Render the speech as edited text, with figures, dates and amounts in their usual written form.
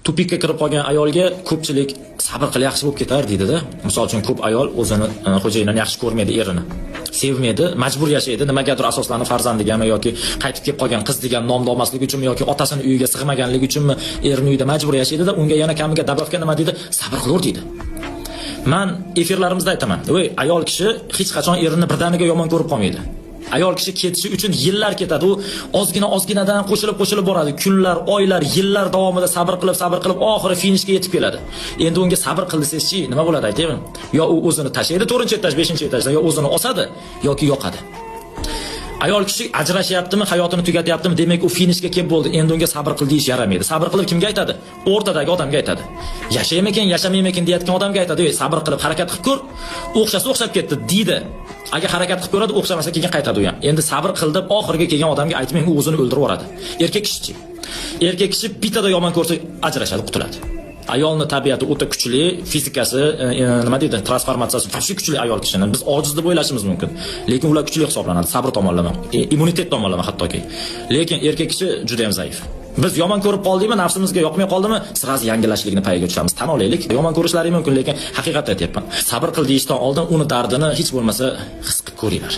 tupikka kirib qolgan ayolga ko'pchilik sabr qil, yaxshi bo'lib ketar deydi-da. Misol uchun ko'p ayol o'zini xo'jayinini yaxshi ko'rmaydi, erini sevmaydi, majbur yashaydi, nimagadir asoslanib farzandigami yoki qaytib kelib qolgan qiz degan nomni olmasligi uchunmi yoki otasini uyiga sig'maganligi uchunmi erini uyida majbur yashaydi-da, unga yana kamiga dabavka nima deydi? Sabr qilaver deydi. Men efirlarimizda aytaman, "Voy, ayol kishi hech qachon erini birdaniga yomon ko'rib qolmaydi." Ayol kishi ketishi uchun yillar ketadi. U ozginadan qo'shilib boradi. Kunlar, oylar, yillar davomida sabr qilib oxiri finishga yetib keladi. Endi unga sabr qil desangchi, nima bo'ladi aytaymi? Yo u o'zini tashlaydi 4-etaj, 5-etajdan, yo o'zini osadi yoki yoqadi. Ayol kishi ajrashyaptimi, hayotini tugatyaptimi, demak u finishga kelib bo'ldi. Endi unga sabr qil deyish yaramaydi. Sabr qilib kimga aytadi? O'rtadagi odamga aytadi. Yashaymikan, yashamaymikan deyotgan odamga aytadi. "Ey, sabr qilib harakat qilib ko'r, o'xshab ketdi" deydi. Agar harakat qilib ko'radi, o'xshamasa keyin qaytadi u ham. Endi sabr qil deb oxirga kelgan odamga aytmang, u o'zini o'ldirib yuboradi. Erkak kishi Erkak kishi bittada yomon ko'rsa ajrashadi, qutuladi. Ayolni tabiati o'ta kuchli, fizikasi, nima deydi, transformatsiyasi juda kuchli ayol kishining. Biz ojiz deb o'ylashimiz mumkin, lekin ular kuchli hisoblanadi, sabr tomonlama, immunitet tomonlama hattoki. Lekin erkak kishi juda ham zaif. Biz yomon ko'rib qoldikmi, nafsimizga yoqmay qoldimi, sirasi yangilashlikni payiga tushamiz. Tan olaylik, yomon ko'rishlari mumkin, lekin haqiqatni aytyapman. Sabr qil deyishdan oldin uni dardini hech bo'lmasa his qilib ko'ringlar.